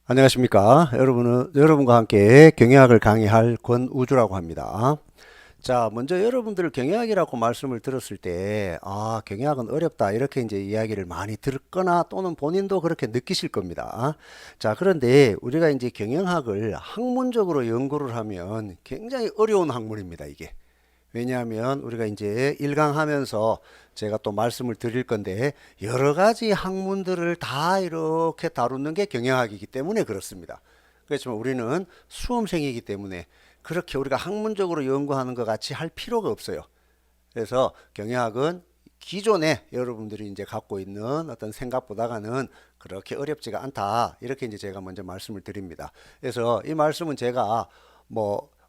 안녕하십니까. 여러분과 함께 경영학을 강의할 권우주라고 합니다. 자, 먼저 여러분들 경영학이라고 말씀을 들었을 때, 경영학은 어렵다. 이렇게 이제 이야기를 많이 들었거나 또는 본인도 그렇게 느끼실 겁니다. 자, 그런데 우리가 이제 경영학을 학문적으로 연구를 하면 굉장히 어려운 학문입니다, 이게. 왜냐하면 우리가 이제 1강 하면서 제가 또 말씀을 드릴 건데 여러 가지 학문들을 다 이렇게 다루는 게 경영학이기 때문에 그렇습니다. 그렇지만 우리는 수험생이기 때문에 그렇게 우리가 학문적으로 연구하는 것 같이 할 필요가 없어요. 그래서 경영학은 기존에 여러분들이 이제 갖고 있는 어떤 생각보다는 그렇게 어렵지가 않다. 이렇게 이제 제가 먼저 말씀을 드립니다. 그래서 이 말씀은 제가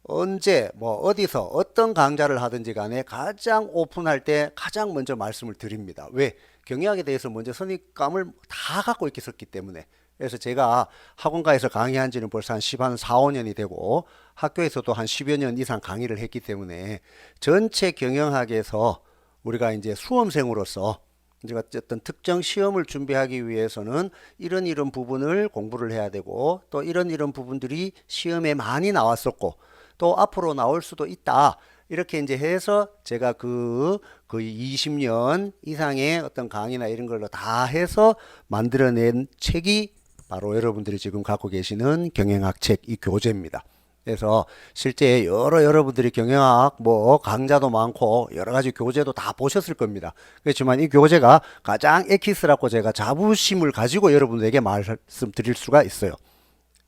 언제 어디서 어떤 강좌를 하든지 간에 가장 오픈할 때 가장 먼저 말씀을 드립니다. 왜? 경영학에 대해서 먼저 선입감을 다 갖고 있었기 때문에. 그래서 제가 학원가에서 강의한 지는 벌써 한 4, 5년이 되고 학교에서도 한 10여 년 이상 강의를 했기 때문에 전체 경영학에서 우리가 이제 수험생으로서 제가 어떤 특정 시험을 준비하기 위해서는 이런 부분을 공부를 해야 되고 또 이런 부분들이 시험에 많이 나왔었고 또 앞으로 나올 수도 있다. 이렇게 이제 해서 제가 거의 20년 이상의 어떤 강의나 이런 걸로 다 해서 만들어낸 책이 바로 여러분들이 지금 갖고 계시는 경영학 책 이 교재입니다. 그래서 실제 여러분들이 경영학 강좌도 많고 여러 가지 교재도 다 보셨을 겁니다. 그렇지만 이 교재가 가장 엑기스라고 제가 자부심을 가지고 여러분들에게 말씀드릴 수가 있어요.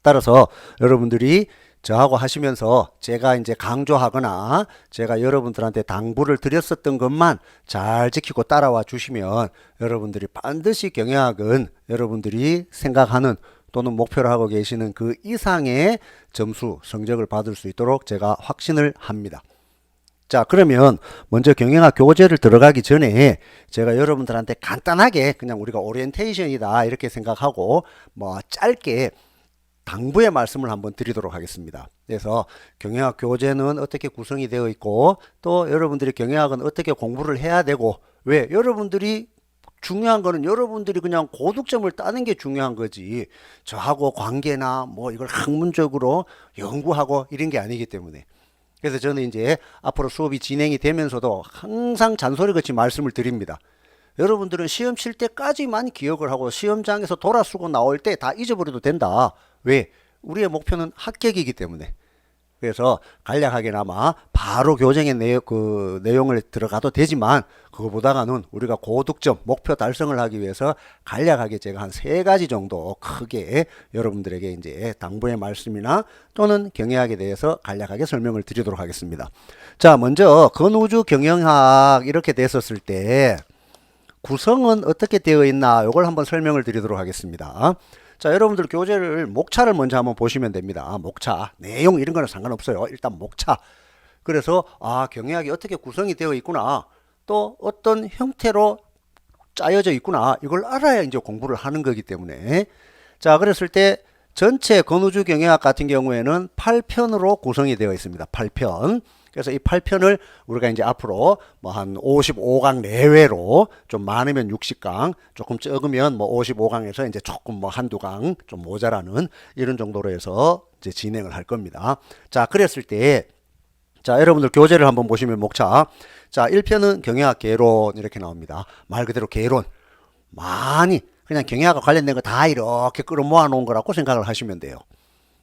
따라서 여러분들이 저하고 하시면서 제가 이제 강조하거나 제가 여러분들한테 당부를 드렸었던 것만 잘 지키고 따라와 주시면 여러분들이 반드시 경영학은 여러분들이 생각하는 또는 목표로 하고 계시는 그 이상의 점수, 성적을 받을 수 있도록 제가 확신을 합니다. 자, 그러면 먼저 경영학 교재를 들어가기 전에 제가 여러분들한테 간단하게 그냥 우리가 오리엔테이션이다 이렇게 생각하고 짧게 당부의 말씀을 한번 드리도록 하겠습니다. 그래서 경영학 교재는 어떻게 구성이 되어 있고 또 여러분들이 경영학은 어떻게 공부를 해야 되고 왜 여러분들이 중요한 거는 여러분들이 그냥 고득점을 따는 게 중요한 거지 저하고 관계나 이걸 학문적으로 연구하고 이런 게 아니기 때문에 그래서 저는 이제 앞으로 수업이 진행이 되면서도 항상 잔소리같이 말씀을 드립니다. 여러분들은 시험 칠 때까지만 기억을 하고 시험장에서 돌아쓰고 나올 때 다 잊어버려도 된다. 왜? 우리의 목표는 합격이기 때문에. 그래서 간략하게나마 바로 교정의 내용을 들어가도 되지만 그거보다는 우리가 고득점 목표 달성을 하기 위해서 간략하게 제가 한 3가지 정도 크게 여러분들에게 이제 당부의 말씀이나 또는 경영학에 대해서 간략하게 설명을 드리도록 하겠습니다. 자, 먼저 건우주 경영학 이렇게 됐었을 때 구성은 어떻게 되어 있나 이걸 한번 설명을 드리도록 하겠습니다. 자, 여러분들 교재를 목차를 먼저 한번 보시면 됩니다. 목차, 내용 이런 거는 상관없어요. 일단 목차. 그래서 경영학이 어떻게 구성이 되어 있구나. 또 어떤 형태로 짜여져 있구나. 이걸 알아야 이제 공부를 하는 거기 때문에. 자, 그랬을 때 전체 건우주 경영학 같은 경우에는 8편으로 구성이 되어 있습니다. 8편. 그래서 이 8편을 우리가 이제 앞으로 한 55강 내외로 좀 많으면 60강, 조금 적으면 55강에서 이제 조금 한두 강 좀 모자라는 이런 정도로 해서 이제 진행을 할 겁니다. 자, 그랬을 때 자, 여러분들 교재를 한번 보시면 목차. 자, 1편은 경영학 개론 이렇게 나옵니다. 말 그대로 개론. 많이 그냥 경영학과 관련된 거 다 이렇게 끌어모아 놓은 거라고 생각을 하시면 돼요.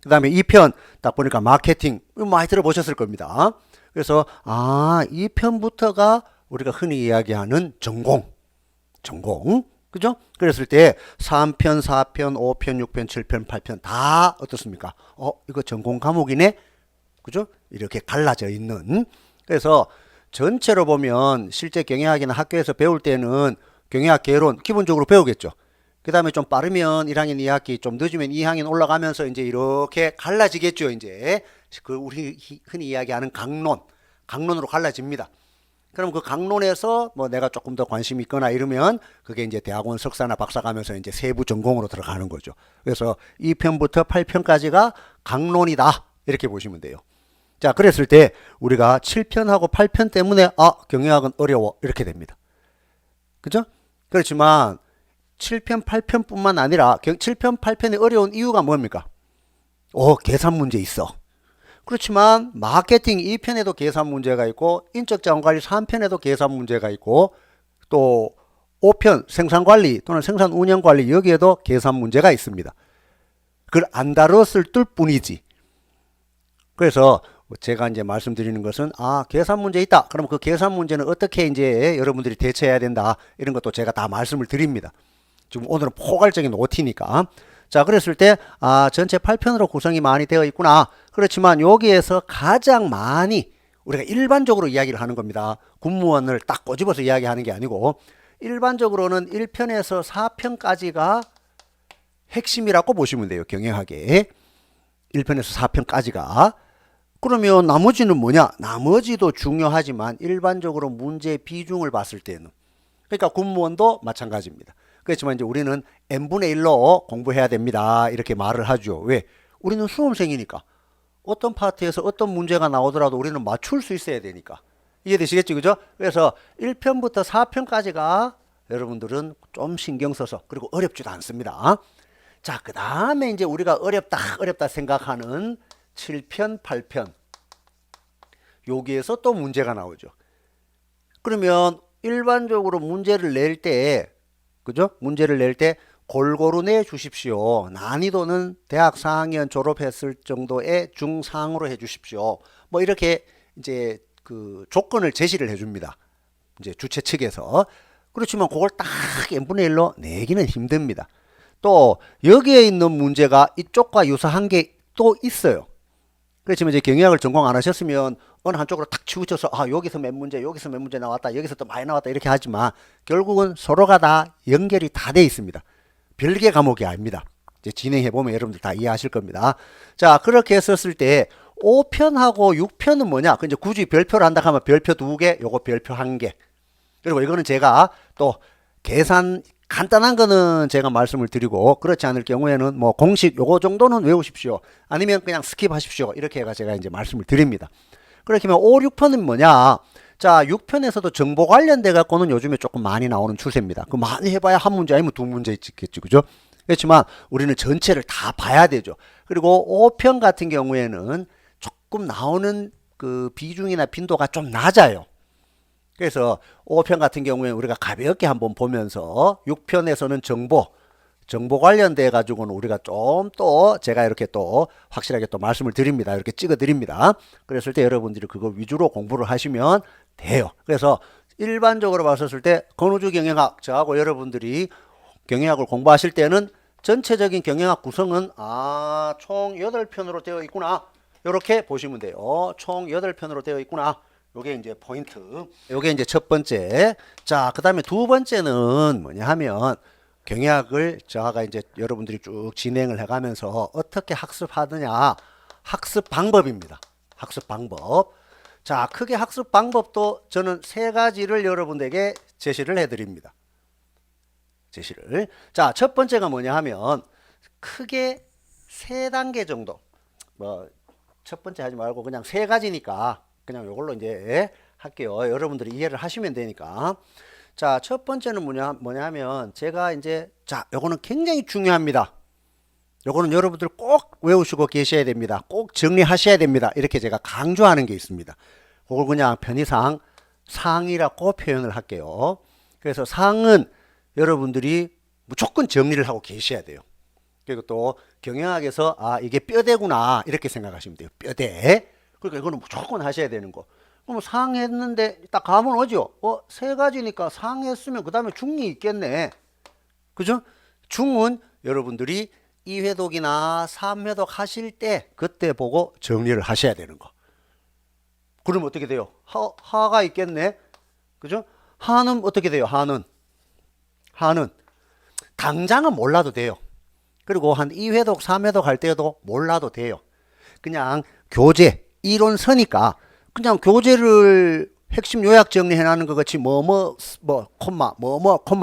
그 다음에 2편 딱 보니까 마케팅 많이 들어보셨을 겁니다. 그래서 2편부터가 우리가 흔히 이야기하는 전공 그죠? 그랬을 때 3편, 4편, 5편, 6편, 7편, 8편 다 어떻습니까? 이거 전공 과목이네? 그죠? 이렇게 갈라져 있는 그래서 전체로 보면 실제 경영학이나 학교에서 배울 때는 경영학 개론 기본적으로 배우겠죠. 그 다음에 좀 빠르면 1학년 2학기, 좀 늦으면 2학년 올라가면서 이제 이렇게 갈라지겠죠. 이제 우리 흔히 이야기하는 강론으로 갈라집니다. 그럼 그 강론에서 내가 조금 더 관심이 있거나 이러면 그게 이제 대학원 석사나 박사 가면서 이제 세부 전공으로 들어가는 거죠. 그래서 2편부터 8편까지가 강론이다. 이렇게 보시면 돼요. 자, 그랬을 때 우리가 7편하고 8편 때문에 경영학은 어려워. 이렇게 됩니다. 그죠? 그렇지만 7편, 8편뿐만 아니라 7편, 8편이 어려운 이유가 뭡니까? 계산 문제 있어. 그렇지만 마케팅 2편에도 계산 문제가 있고 인적자원관리 3편에도 계산 문제가 있고 또 5편 생산관리 또는 생산운영관리 여기에도 계산 문제가 있습니다. 그걸 안 다뤘을 뿐이지. 그래서 제가 이제 말씀드리는 것은 계산 문제 있다. 그러면 그 계산 문제는 어떻게 이제 여러분들이 대처해야 된다. 이런 것도 제가 다 말씀을 드립니다. 지금 오늘은 포괄적인 OT니까. 자, 그랬을 때 전체 8편으로 구성이 많이 되어 있구나. 그렇지만 여기에서 가장 많이 우리가 일반적으로 이야기를 하는 겁니다. 군무원을 딱 꼬집어서 이야기하는 게 아니고 일반적으로는 1편에서 4편까지가 핵심이라고 보시면 돼요. 경영학에 1편에서 4편까지가. 그러면 나머지는 뭐냐? 나머지도 중요하지만 일반적으로 문제 비중을 봤을 때는 그러니까 군무원도 마찬가지입니다. 그렇지만 이제 우리는 n분의 1로 공부해야 됩니다. 이렇게 말을 하죠. 왜? 우리는 수험생이니까 어떤 파트에서 어떤 문제가 나오더라도 우리는 맞출 수 있어야 되니까. 이해되시겠죠? 그죠? 그래서 1편부터 4편까지가 여러분들은 좀 신경 써서 그리고 어렵지도 않습니다. 자, 그 다음에 이제 우리가 어렵다 생각하는 7편, 8편 여기에서 또 문제가 나오죠. 그러면 일반적으로 문제를 낼 때 그죠? 문제를 낼 때 골고루 내 주십시오. 난이도는 대학 4학년 졸업했을 정도의 중상으로 해 주십시오. 뭐 이렇게 이제 그 조건을 제시를 해 줍니다. 이제 주최 측에서. 그렇지만 그걸 딱 n분의 1로 내기는 힘듭니다. 또 여기에 있는 문제가 이쪽과 유사한 게 또 있어요. 그렇지만 이제 경영학을 전공 안 하셨으면 어느 한쪽으로 탁 치우쳐서 여기서 몇 문제 여기서 몇 문제 나왔다 여기서 또 많이 나왔다 이렇게 하지만 결국은 서로가 다 연결이 다 돼 있습니다. 별개 과목이 아닙니다. 이제 진행해 보면 여러분들 다 이해하실 겁니다. 자, 그렇게 했었을 때 5편하고 6편은 뭐냐? 그 이제 굳이 별표를 한다 하면 별표 2개, 요거 별표 1개. 그리고 이거는 제가 또 계산 간단한 거는 제가 말씀을 드리고 그렇지 않을 경우에는 뭐 공식 요거 정도는 외우십시오. 아니면 그냥 스킵하십시오. 이렇게 해가 제가 이제 말씀을 드립니다. 그렇게 하면 5, 6편은 뭐냐? 자, 6편에서도 정보 관련돼 갖고는 요즘에 조금 많이 나오는 추세입니다. 그 많이 해봐야 한 문제 아니면 두 문제 있겠죠. 그죠? 그렇지만 우리는 전체를 다 봐야 되죠. 그리고 5편 같은 경우에는 조금 나오는 그 비중이나 빈도가 좀 낮아요. 그래서 5편 같은 경우에 우리가 가볍게 한번 보면서 6편에서는 정보 관련돼 가지고는 우리가 좀 또 제가 이렇게 또 확실하게 또 말씀을 드립니다. 이렇게 찍어 드립니다. 그랬을 때 여러분들이 그거 위주로 공부를 하시면 돼요. 그래서 일반적으로 봤었을 때 건우주 경영학 저하고 여러분들이 경영학을 공부하실 때는 전체적인 경영학 구성은 총 8편으로 되어 있구나. 이렇게 보시면 돼요. 총 8편으로 되어 있구나. 요게 이제 포인트. 요게 이제 첫 번째. 자, 그 다음에 두 번째는 뭐냐 하면 경영학을 저하가 이제 여러분들이 쭉 진행을 해가면서 어떻게 학습하느냐. 학습 방법입니다. 학습 방법. 자, 크게 학습 방법도 저는 3가지를 여러분들에게 제시를 해드립니다. 제시를. 자, 첫 번째가 뭐냐 하면 크게 3단계 정도. 뭐 첫 번째 하지 말고 그냥 3가지니까 그냥 요걸로 이제 할게요. 여러분들이 이해를 하시면 되니까. 자, 첫 번째는 뭐냐면 제가 이제 요거는 굉장히 중요합니다. 요거는 여러분들 꼭 외우시고 계셔야 됩니다. 꼭 정리하셔야 됩니다. 이렇게 제가 강조하는 게 있습니다. 그걸 그냥 편의상 상이라고 표현을 할게요. 그래서 상은 여러분들이 무조건 정리를 하고 계셔야 돼요. 그리고 또 경영학에서 이게 뼈대구나 이렇게 생각하시면 돼요. 뼈대. 그러니까 이거는 무조건 하셔야 되는 거. 그럼 상했는데 딱 가면 오죠. 3가지니까 상했으면 그 다음에 중이 있겠네. 그죠? 중은 여러분들이 2회독이나 3회독 하실 때 그때 보고 정리를 하셔야 되는 거. 그럼 어떻게 돼요? 하가 있겠네. 그죠? 하는 어떻게 돼요? 하는 당장은 몰라도 돼요. 그리고 한 2회독, 3회독 할 때도 몰라도 돼요. 그냥 교재, 이론서니까 그냥 교재를 핵심 요약 정리해 놔는 것 같이 콤마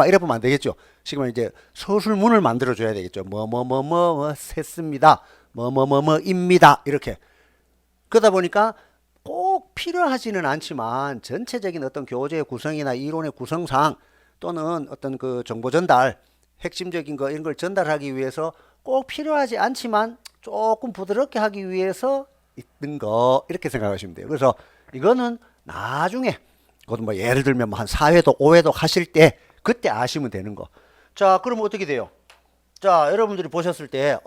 이래 보면 안 되겠죠. 지금 이제 서술문을 만들어 줘야 되겠죠. 셌습니다. 입니다. 이렇게. 그러다 보니까 꼭 필요하지는 않지만 전체적인 어떤 교재의 구성이나 이론의 구성상 또는 어떤 그 정보 전달 핵심적인 거 이런 걸 전달하기 위해서 꼭 필요하지 않지만 조금 부드럽게 하기 위해서 있는 거 이렇게 생각하시면 돼요. 그래서 이거는 나중에 그것도 뭐 예를 들면 뭐 한 4회독 5회독 하실 때 그때 아시면 되는 거. 자, 그럼 어떻게 돼요? 자, 여러분들이 보셨을 때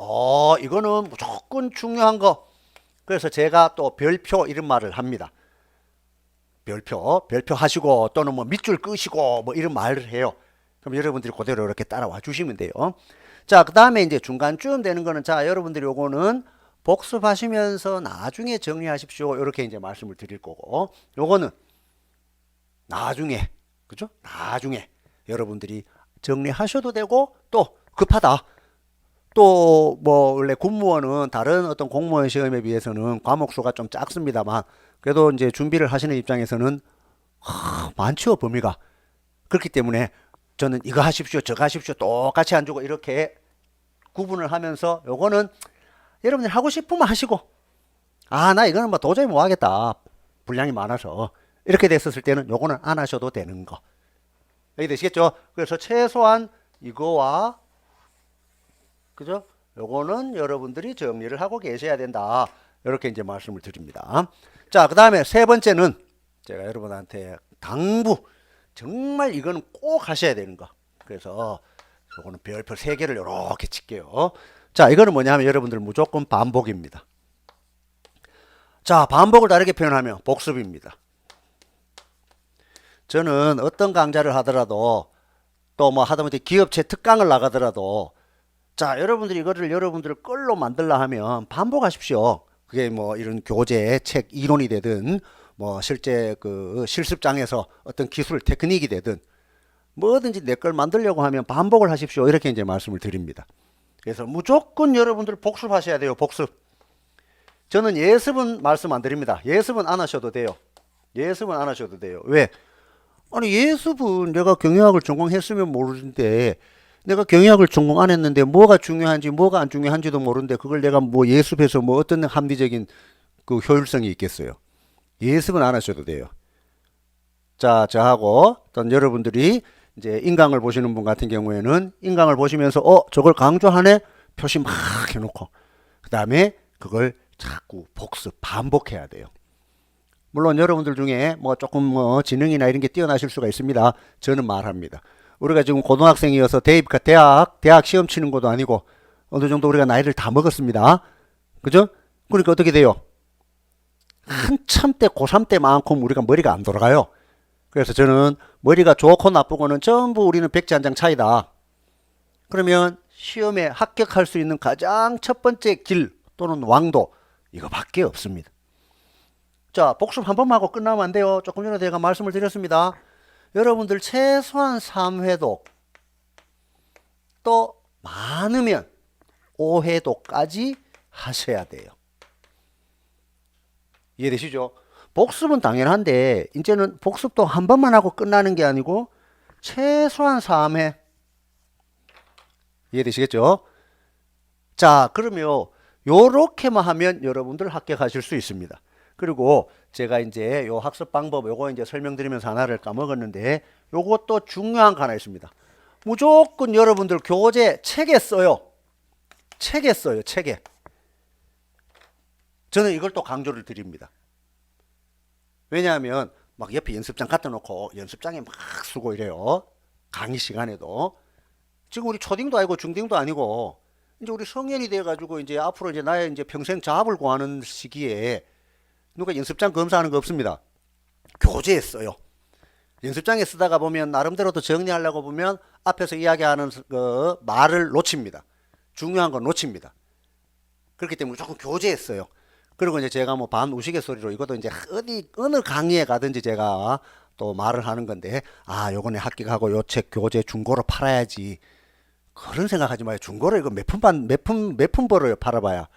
이거는 무조건 중요한 거. 그래서 제가 또 별표 이런 말을 합니다. 별표 하시고 또는 뭐 밑줄 끄시고 뭐 이런 말을 해요. 그럼 여러분들이 그대로 이렇게 따라와 주시면 돼요. 자, 그 다음에 이제 중간쯤 되는 거는 자, 여러분들이 요거는 복습하시면서 나중에 정리하십시오. 이렇게 이제 말씀을 드릴 거고, 요거는 나중에, 그죠? 나중에 여러분들이 정리하셔도 되고, 또 급하다. 또 뭐 원래 군무원은 다른 어떤 공무원 시험에 비해서는 과목 수가 좀 작습니다만, 그래도 이제 준비를 하시는 입장에서는 많죠, 범위가. 그렇기 때문에 저는 이거 하십시오, 저거 하십시오, 똑같이 안 주고 이렇게 구분을 하면서 요거는 여러분들 하고 싶으면 하시고, 나 이거는 뭐 도저히 못 하겠다, 분량이 많아서, 이렇게 됐었을 때는 요거는 안 하셔도 되는 거. 여기 되시겠죠? 그래서 최소한 이거와, 그죠? 요거는 여러분들이 정리를 하고 계셔야 된다. 이렇게 이제 말씀을 드립니다. 자, 그 다음에 세 번째는 제가 여러분한테 당부, 정말 이거는 꼭 하셔야 되는 거. 그래서 요거는 별표 3개를 이렇게 칠게요. 자, 이거는 뭐냐면 여러분들 무조건 반복입니다. 자, 반복을 다르게 표현하면 복습입니다. 저는 어떤 강좌를 하더라도 또 뭐 하다못해 기업체 특강을 나가더라도 자, 여러분들이 이거를 여러분들 끌로 만들라 하면 반복하십시오. 그게 뭐 이런 교재, 책, 이론이 되든 뭐 실제 그 실습장에서 어떤 기술, 테크닉이 되든 뭐든지 내 걸 만들려고 하면 반복을 하십시오. 이렇게 이제 말씀을 드립니다. 그래서 무조건 여러분들 복습하셔야 돼요. 복습. 저는 예습은 말씀 안 드립니다. 예습은 안 하셔도 돼요. 예습은 안 하셔도 돼요. 왜? 아니, 예습은 내가 경영학을 전공했으면 모르는데 내가 경영학을 전공 안 했는데 뭐가 중요한지 뭐가 안 중요한지도 모르는데 그걸 내가 뭐 예습해서 뭐 어떤 합리적인 그 효율성이 있겠어요. 예습은 안 하셔도 돼요. 자, 저하고 어떤 여러분들이 이제 인강을 보시는 분 같은 경우에는 인강을 보시면서 저걸 강조하네 표시 막 해놓고 그 다음에 그걸 자꾸 복습 반복해야 돼요. 물론 여러분들 중에 뭐 조금 뭐 지능이나 이런 게 뛰어나실 수가 있습니다. 저는 말합니다. 우리가 지금 고등학생이어서 대학 시험 치는 것도 아니고 어느 정도 우리가 나이를 다 먹었습니다. 그죠? 그러니까 어떻게 돼요? 한참 때 고3 때만큼 우리가 머리가 안 돌아가요. 그래서 저는 머리가 좋고 나쁘고는 전부 우리는 백지 한 장 차이다. 그러면 시험에 합격할 수 있는 가장 첫 번째 길 또는 왕도 이거밖에 없습니다. 자, 복습 한 번만 하고 끝나면 안 돼요. 조금 전에 제가 말씀을 드렸습니다. 여러분들 최소한 3회독 또 많으면 5회독까지 하셔야 돼요. 이해되시죠? 복습은 당연한데 이제는 복습도 한 번만 하고 끝나는 게 아니고 최소한 3회. 이해되시겠죠? 자, 그러면 요렇게만 하면 여러분들 합격하실 수 있습니다. 그리고 제가 이제 요 학습 방법 요거 이제 설명드리면서 하나를 까먹었는데 요것도 중요한 거 하나 있습니다. 무조건 여러분들 교재 책에 써요. 책에 써요. 책에. 저는 이걸 또 강조를 드립니다. 왜냐하면 막 옆에 연습장 갖다 놓고 연습장에 막 쓰고 이래요. 강의 시간에도. 지금 우리 초딩도 아니고 중딩도 아니고 이제 우리 성년이 돼 가지고 이제 앞으로 이제 나의 이제 평생 잡을 구하는 시기에 누가 연습장 검사하는 거 없습니다. 교재에 써요. 연습장에 쓰다가 보면 나름대로 또 정리하려고 보면 앞에서 이야기하는 그 말을 놓칩니다. 중요한 건 놓칩니다. 그렇기 때문에 조금 교재에 써요. 그리고 이제 제가 뭐 반 우스갯소리로 이것도 이제 어느 강의에 가든지 제가 또 말을 하는 건데 요번에 합격하고 요 책 교재 중고로 팔아야지. 그런 생각하지 마요. 중고로 이거 몇 푼 벌어요. 팔아봐야.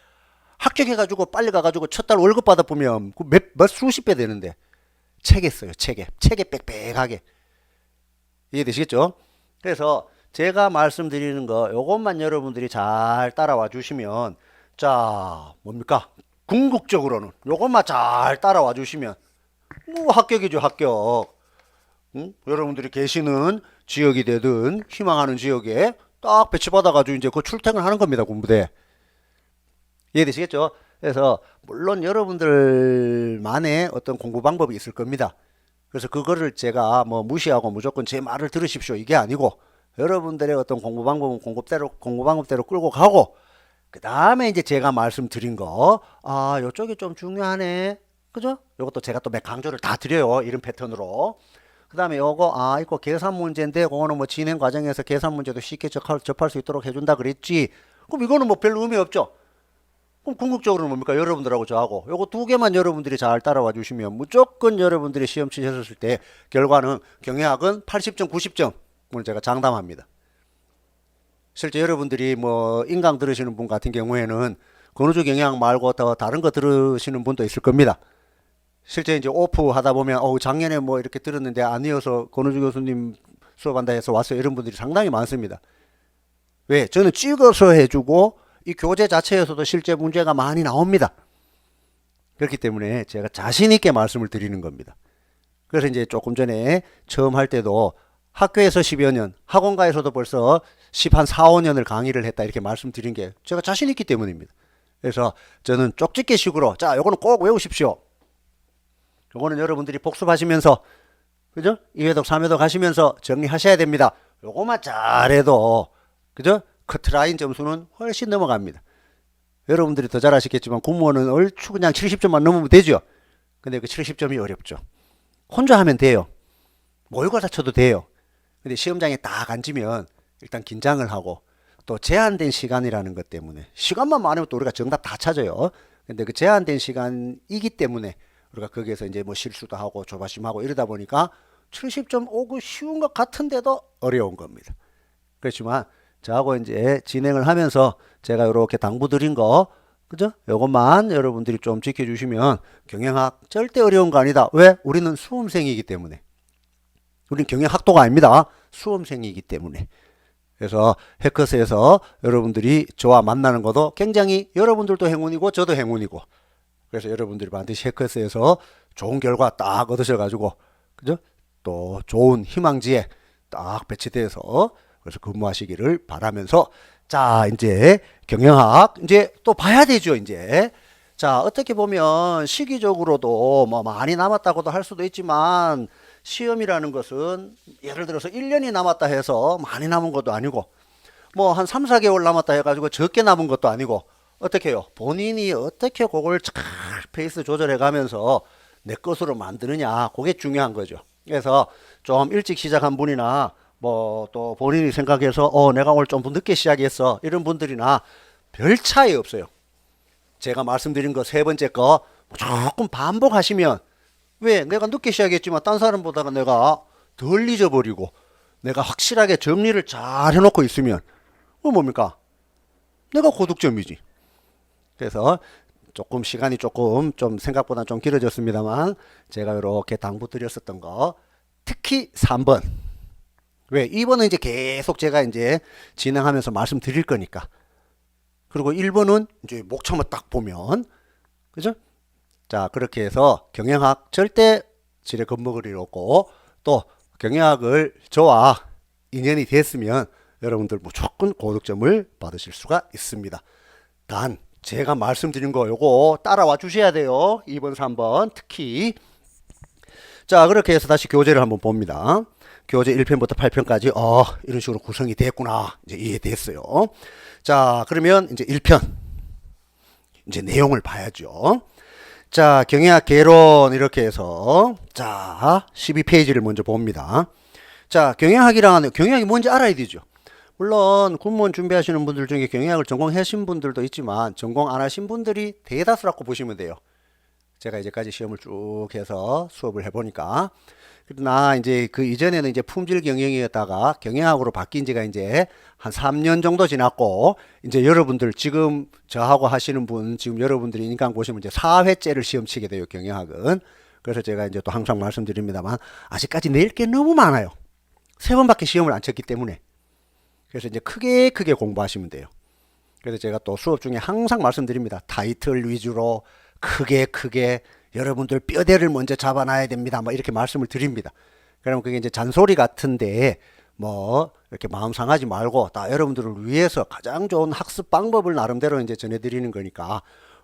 합격해가지고 빨리 가가지고 첫 달 월급 받아보면 몇 수십 배 되는데 책에 써요. 책에 빽빽하게. 이해되시겠죠? 그래서 제가 말씀드리는 거 요것만 여러분들이 잘 따라와 주시면 자 뭡니까? 궁극적으로는 요것만 잘 따라와 주시면 뭐 합격이죠. 합격. 응? 여러분들이 계시는 지역이 되든 희망하는 지역에 딱 배치받아가지고 이제 그 출퇴근을 하는 겁니다. 군부대. 이해되시겠죠? 그래서 물론 여러분들만의 어떤 공부 방법이 있을 겁니다. 그래서 그거를 제가 뭐 무시하고 무조건 제 말을 들으십시오 이게 아니고, 여러분들의 어떤 공부 방법은 공부 방법대로 끌고 가고, 그 다음에 이제 제가 말씀드린 거, 아 요쪽이 좀 중요하네, 그죠? 요것도 제가 또 몇 강조를 다 드려요, 이런 패턴으로. 그 다음에 요거, 아 이거 계산 문제인데 그거는 뭐 진행 과정에서 계산 문제도 쉽게 접할 수 있도록 해준다 그랬지. 그럼 이거는 뭐 별 의미 없죠. 그럼 궁극적으로는 뭡니까? 여러분들하고 저하고 요거 두 개만 여러분들이 잘 따라와 주시면 무조건 여러분들이 시험 치셨을 때 결과는 경영학은 80점 90점 오늘 제가 장담합니다. 실제 여러분들이 뭐 인강 들으시는 분 같은 경우에는 건우주 경영학 말고 더 다른 거 들으시는 분도 있을 겁니다. 실제 이제 오프 하다 보면 작년에 뭐 이렇게 들었는데 아니어서 건우주 교수님 수업한다 해서 왔어요, 이런 분들이 상당히 많습니다. 왜? 저는 찍어서 해주고 이 교재 자체에서도 실제 문제가 많이 나옵니다. 그렇기 때문에 제가 자신 있게 말씀을 드리는 겁니다. 그래서 이제 조금 전에 처음 할 때도 학교에서 10여 년, 학원가에서도 벌써 10한 4, 5년을 강의를 했다 이렇게 말씀드린 게 제가 자신 있기 때문입니다. 그래서 저는 쪽집게 식으로, 자 요거는 꼭 외우십시오. 요거는 여러분들이 복습하시면서, 그죠? 2회독 3회독 하시면서 정리하셔야 됩니다. 요거만 잘해도, 그죠? 커트라인 점수는 훨씬 넘어갑니다. 여러분들이 더 잘하시겠지만 공무원은 얼추 그냥 70점만 넘으면 되죠. 근데 그 70점이 어렵죠. 혼자 하면 돼요. 모의고사 쳐도 돼요. 근데 시험장에 딱 앉으면 일단 긴장을 하고, 또 제한된 시간이라는 것 때문에, 시간만 많으면 또 우리가 정답 다 찾아요. 근데 그 제한된 시간이기 때문에 우리가 거기에서 이제 뭐 실수도 하고 조바심하고 이러다 보니까 70점 오고 쉬운 것 같은데도 어려운 겁니다. 그렇지만 저하고 이제 진행을 하면서 제가 이렇게 당부드린 거, 그죠? 요것만 여러분들이 좀 지켜주시면 경영학 절대 어려운 거 아니다. 왜? 우리는 수험생이기 때문에. 우리는 경영학도가 아닙니다. 수험생이기 때문에. 그래서 해커스에서 여러분들이 저와 만나는 것도 굉장히 여러분들도 행운이고 저도 행운이고, 그래서 여러분들이 반드시 해커스에서 좋은 결과 딱 얻으셔가지고, 그죠? 또 좋은 희망지에 딱 배치돼서 그래서 근무하시기를 바라면서, 자 이제 경영학 이제 또 봐야 되죠. 이제 자 어떻게 보면 시기적으로도 뭐 많이 남았다고도 할 수도 있지만, 시험이라는 것은 예를 들어서 1년이 남았다 해서 많이 남은 것도 아니고, 뭐 한 3, 4개월 남았다 해가지고 적게 남은 것도 아니고, 어떻게 해요? 본인이 어떻게 그걸 잘 페이스 조절해 가면서 내 것으로 만드느냐, 그게 중요한 거죠. 그래서 좀 일찍 시작한 분이나 뭐 또 본인이 생각해서 내가 오늘 좀 늦게 시작했어 이런 분들이나 별 차이 없어요. 제가 말씀드린 거 세 번째 거 조금 반복하시면, 왜? 내가 늦게 시작했지만 딴 사람보다가 내가 덜 잊어버리고 내가 확실하게 정리를 잘 해놓고 있으면 뭡니까? 내가 고득점이지. 그래서 조금 시간이 조금 좀 생각보다 좀 길어졌습니다만 제가 이렇게 당부 드렸었던 거, 특히 3번. 왜? 2번은 이제 계속 제가 이제 진행하면서 말씀드릴 거니까. 그리고 1번은 이제 목차만 딱 보면, 그죠? 자, 그렇게 해서 경영학 절대 지레 겁먹을 일 없고, 또 경영학을 저와 인연이 됐으면 여러분들 무조건 고득점을 받으실 수가 있습니다. 단 제가 말씀드린 거 요거 따라와 주셔야 돼요. 2번 3번 특히. 자, 그렇게 해서 다시 교재를 한번 봅니다. 교재 1편부터 8편까지 이런 식으로 구성이 됐구나, 이제 이해됐어요. 자, 그러면 이제 1편 이제 내용을 봐야죠. 자, 경영학 개론 이렇게 해서 자 12페이지를 먼저 봅니다. 자, 경영학이 뭔지 알아야 되죠. 물론 군무원 준비하시는 분들 중에 경영학을 전공하신 분들도 있지만 전공 안 하신 분들이 대다수라고 보시면 돼요. 제가 이제까지 시험을 쭉 해서 수업을 해보니까. 그러나 이제 그 이전에는 이제 품질 경영이었다가 경영학으로 바뀐 지가 이제 한 3년 정도 지났고, 이제 여러분들 지금 저하고 하시는 분, 지금 여러분들이 인강 보시면 이제 4회째를 시험 치게 돼요, 경영학은. 그래서 제가 이제 또 항상 말씀드립니다만 아직까지 낼 게 너무 많아요. 3번밖에 시험을 안 쳤기 때문에. 그래서 이제 크게 공부하시면 돼요. 그래서 제가 또 수업 중에 항상 말씀드립니다. 타이틀 위주로 크게 여러분들 뼈대를 먼저 잡아놔야 됩니다. 뭐 이렇게 말씀을 드립니다. 그러면 그게 이제 잔소리 같은데 뭐 이렇게 마음 상하지 말고 딱 여러분들을 위해서 가장 좋은 학습 방법을 나름대로 이제 전해드리는 거니까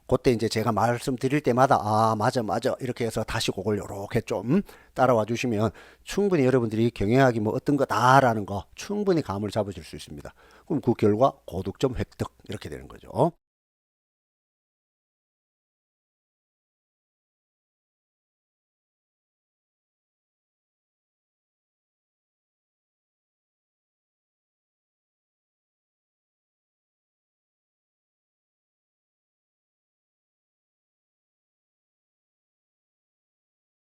그때 이제 제가 말씀드릴 때마다 아 맞아 맞아 이렇게 해서 다시 그걸 요렇게 좀 따라와 주시면 충분히 여러분들이 경영학이 뭐 어떤 거다라는 거 충분히 감을 잡으실 수 있습니다. 그럼 그 결과 고득점 획득 이렇게 되는 거죠.